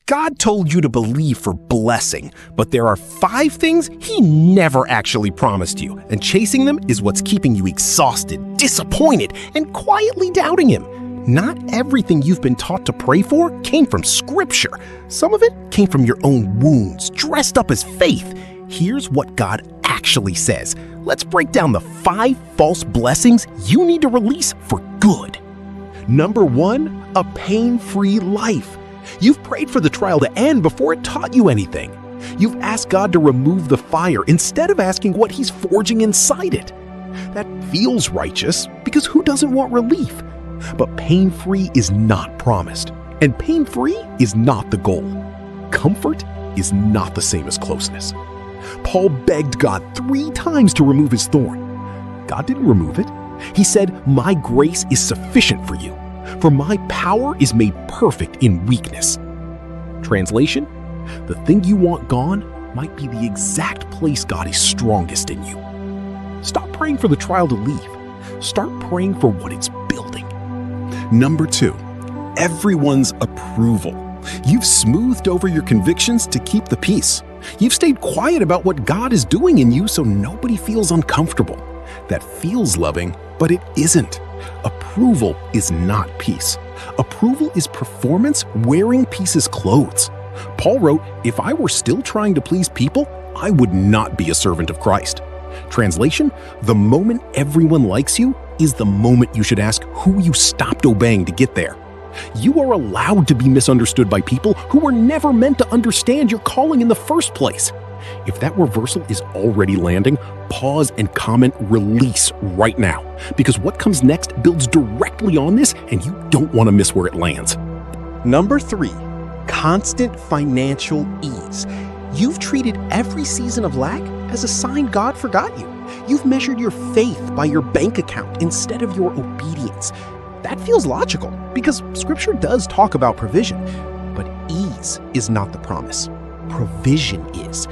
God told you to believe for blessing, but there are 5 things He never actually promised you, and chasing them is what's keeping you exhausted, disappointed, and quietly doubting Him. Not everything you've been taught to pray for came from Scripture. Some of it came from your own wounds, dressed up as faith. Here's what God actually says. Let's break down the 5 false blessings you need to release for good. Number 1, a pain-free life. You've prayed for the trial to end before it taught you anything. You've asked God to remove the fire instead of asking what He's forging inside it. That feels righteous because who doesn't want relief? But pain-free is not promised, and pain-free is not the goal. Comfort is not the same as closeness. Paul begged God 3 times to remove his thorn. God didn't remove it. He said, "My grace is sufficient for you, for my power is made perfect in weakness." Translation: the thing you want gone might be the exact place God is strongest in you. Stop praying for the trial to leave. Start praying for what it's building. Number 2, everyone's approval. You've smoothed over your convictions to keep the peace. You've stayed quiet about what God is doing in you so nobody feels uncomfortable. That feels loving, but it isn't. Approval is not peace. Approval is performance wearing peace's clothes. Paul wrote, "If I were still trying to please people, I would not be a servant of Christ." Translation: the moment everyone likes you is the moment you should ask who you stopped obeying to get there. You are allowed to be misunderstood by people who were never meant to understand your calling in the first place. If that reversal is already landing, pause and comment release right now, because what comes next builds directly on this and you don't want to miss where it lands. Number 3, constant financial ease. You've treated every season of lack as a sign God forgot you. You've measured your faith by your bank account instead of your obedience. That feels logical because Scripture does talk about provision, but ease is not the promise. Provision is.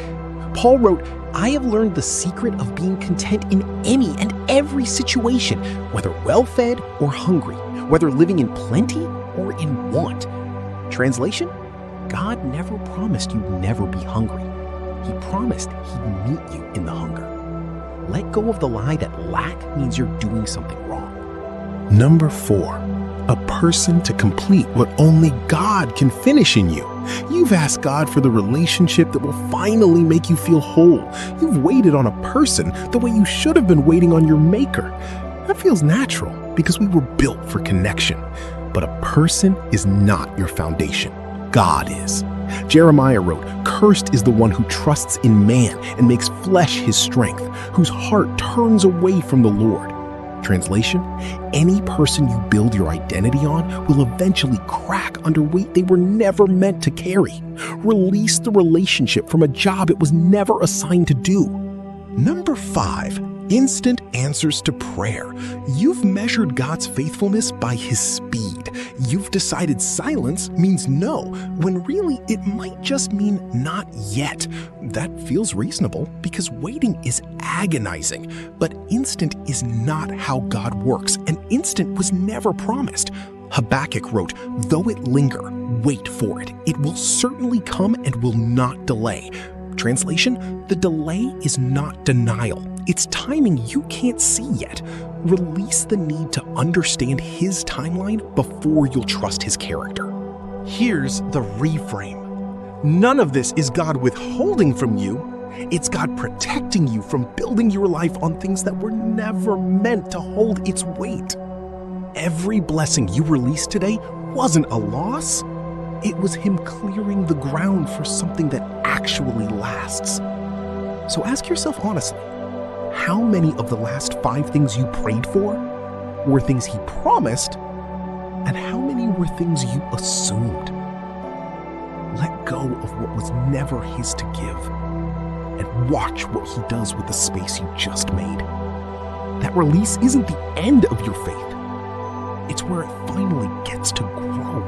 Paul wrote, "I have learned the secret of being content in any and every situation, whether well-fed or hungry, whether living in plenty or in want." Translation: God never promised you'd never be hungry. He promised He'd meet you in the hunger. Let go of the lie that lack means you're doing something wrong. Number 4, a person to complete what only God can finish in you. You've asked God for the relationship that will finally make you feel whole. You've waited on a person the way you should have been waiting on your Maker. That feels natural because we were built for connection. But a person is not your foundation. God is. Jeremiah wrote, "Cursed is the one who trusts in man and makes flesh his strength, whose heart turns away from the Lord." Translation: any person you build your identity on will eventually crack under weight they were never meant to carry. Release the relationship from a job it was never assigned to do. Number 5, instant answers to prayer. You've measured God's faithfulness by His speed. You've decided silence means no, when really it might just mean not yet. That feels reasonable because waiting is agonizing, but instant is not how God works, and instant was never promised. Habakkuk wrote, "Though it linger, wait for it. It will certainly come and will not delay." Translation: the delay is not denial. It's timing you can't see yet. Release the need to understand His timeline before you'll trust His character. Here's the reframe. None of this is God withholding from you. It's God protecting you from building your life on things that were never meant to hold its weight. Every blessing you released today wasn't a loss. It was Him clearing the ground for something that actually lasts. So ask yourself honestly, how many of the last 5 things you prayed for were things He promised, and how many were things you assumed? Let go of what was never His to give, and watch what He does with the space you just made. That release isn't the end of your faith. It's where it finally gets to grow.